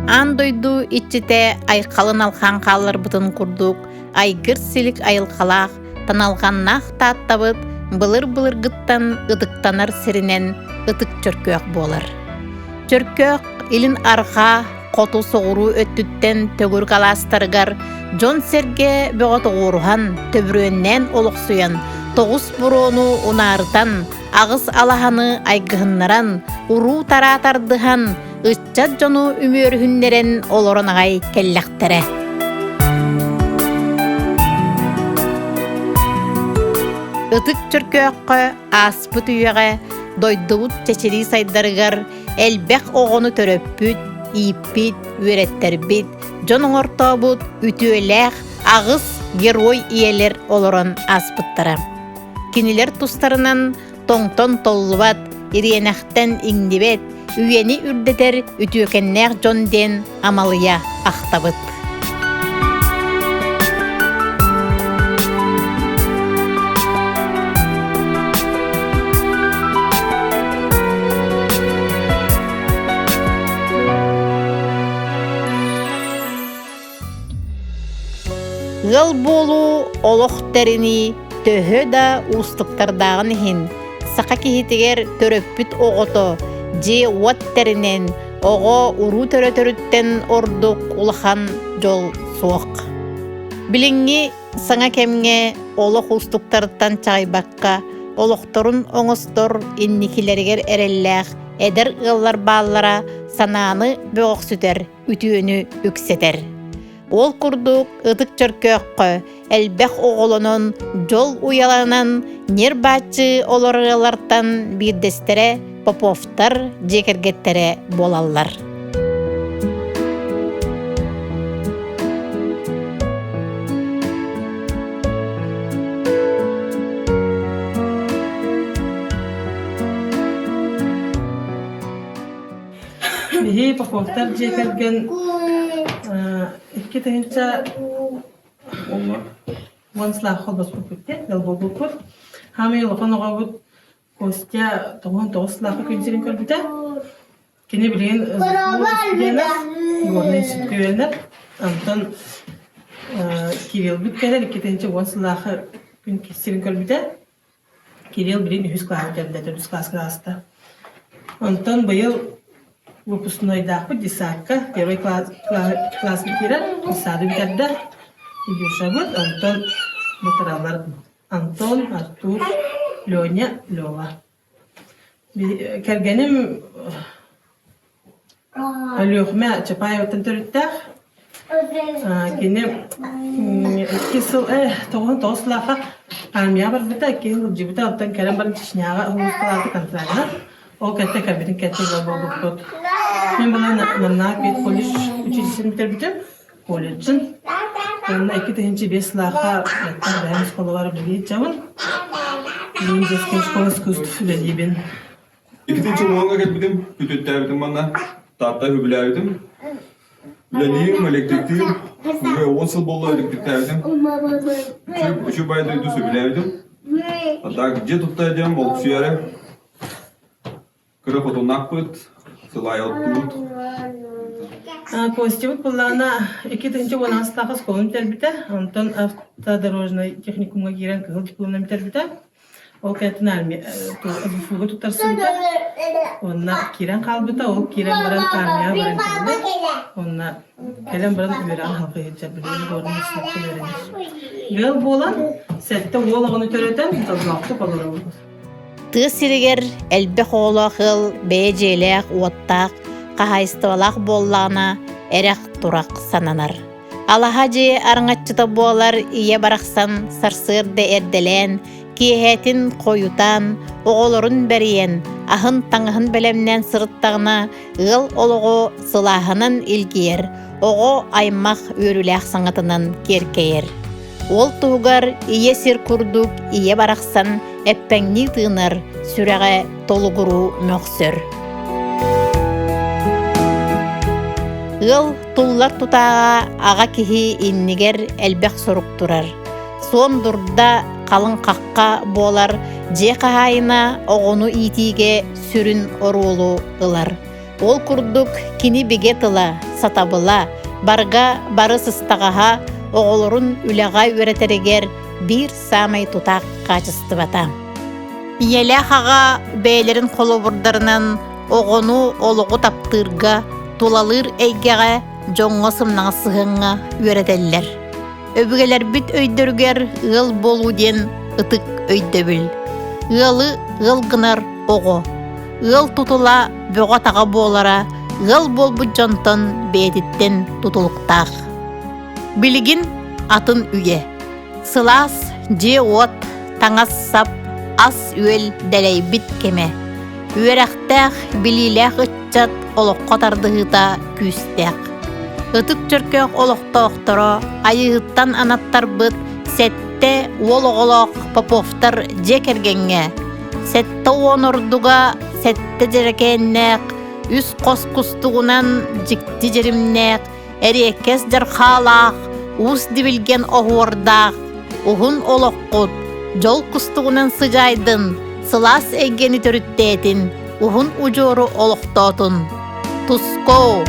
Ан дойду иччите айқалын алхан қалыр бұтын күрдік, айгыр силик айылқалақ, таналғаннақ таттабыт, былыр-былыр гыттан ыдықтанар сиринен ытык чөркөк болар. Чөркөк илин арха қоту соғыру өттүттен төгір қаластырғар, Жон Серге бөғат оғырухан төбірөннен олықсуян, тоғыз бұрону унарытан, ағыз алаханы айгығыннаран, уру таратардыхан, ыччат жону үмөрүхүннерен олорон ағай келләқтері. Ытык чөркөккө аспыт үйеге дойдубут чечери сайдарыгар элбек оғону төрөппүт, иппит, үөреттербит, жонун ортобут, үтүөлэх, ағыз герой иелер олорон аспыттара. Кинилер тустарынан тоңтон толлубат, ириенахтен иңдибет, үйени үрдетер үтүөкеннэх жон ден амалыя ахтабыт. Гыл болу олох терини төһө да устуктардагын хин. Сака кихитигер төрөппүт оғото, же уат теринен, оғо уру төрөтөрүттен ордук улахан жол суок. Билинги саңа кемге олох устуктарыттан чайбакка, олохторун оңостор инникилергер эреллэх, эдер ыллар бааллара санааны бөғок сүтер, үтүөнү үксетер. Ол курдук ытык чөркөккө, элбэх оголонон жол уяланан нер бачы олорылартан бирдестере, поповтар, жекергеттере болаллар. Бихи поповтар жекерген iki tayınca vansla xolbas kupütte, yalbo kuput. Hami yolğan oğabut kostya toğun toğuslaqı künsirin kölbüte. Kene bilen ızıqlı gornay süt köyenler. Anton Kiril bütkeler iki tayınca vanslaqı künsirin kölbüte. Kiril bilen ühüs klası kölbüte, ühüs klası. Anton bayıl выпускной даху десятка, первый класс кира, саду битарда, Юшабыт, Антон, материаллар, Антон, Артур, Лёня, Лёва. Кергеним Лёхме Чапаевтан төрүттах, кенем кисыл тоғын тоғыслаға армия бар біта, кесыл жібіта оттан кәрім барын Чечняға ұлысталарды контрагына. Ол кәтті кәбетін кәтті жол болды. Мен бұлай намнақ бет колледж училищесін бітірбітім, колледжін. Онына 2-5 лаға бәйім школы бар білейді жауын. Мен жескен школы искусств білейбін. 2-ші оңға кәтбітім, бүтөттәбітім бана, татта хүбіләбітім. Біләнейім, электріктейім, 10 жыл болды электріктәбітім. Үші байды үдісі біләбітім. Так, же тұттайдым, ол сүйәрі. Кыры фотонақ бұд, сылай оттуд. Костевик бұллағына 2-12 школын бітірбіті. Антон автодорожный техникумға керен кығыл дипломнан бітірбіті. Ол кәтін армия тұттарсын біті. Онына керен қалбыта, ол керен баран армия баран келді. Онына келен баран үйерен халқы етчі білейін көрін үсінікті өренеш. Гыл болан, сәтті олығыны төретін, тазлақты қолыры болды. Тыз сиригер элбэх оолоохыл бэжэлэх уоттаах кахайстыбалаах боллаана эрех турак сананар. Алаха же арыңаччыта буолар ие барахсан сарсыырда эрделэн, киэхэтин коютан, оголорун бериен, ахын таңыхын белемнен сырыттагына ыл олого сылаахынан илгиер, ого аймах үрүлээх саңатынан керкейер. Ол тугар ие сир курдук ие барахсан эппеңни тыынар сүрэҕэ толугуру мөхсөр. Ыл туллар тутааға аға кихи иннигер элбэх сорук турар. Суон дурда қалың қаққа болар, же қахайына оғону итиге сүрін орулу ылар. Ол курдук кини биге тыла, сатабыла, барга бары сыстағаға, оғолорун үләға үретерегер бир самай тутақ қачысты бата. Иелі хаға бәйлерін қолу бұрдарынан оғону олығы таптырға, тулалыр әйгеға, жоңғы сымнаңа сығыңа үретелер. Өбігелер біт өйдіргер ғыл болу ден ытык өйдөбіл. Ғылы ғыл гынар оғы. Ғыл тутула бөға таға болара, ғыл болбу жонтон бәдіттен тутулуқтақ. Білігін атын үйе. Сылас, же от, таңас сап, ас үел дәлей бит кеме. Үйерақтақ біліләқ үтчат олыққа тардығыта күстәқ. Үтік жүркек олықта оқтыра, айығыттан анаттар бұд, сәтте ол-оғылық поповтар жекергенге. Сәтте онырдуға, сәтте жерекеннәқ, үс қос-құстығынан жікті жерімнәқ, әрекес жар қалақ, ұс дебілген оғырдақ, ұғын олыққұд, жол құстығынан сыжайдын, сылас әйгені түріттетін, ұғын ұжору олықтатын. Туско!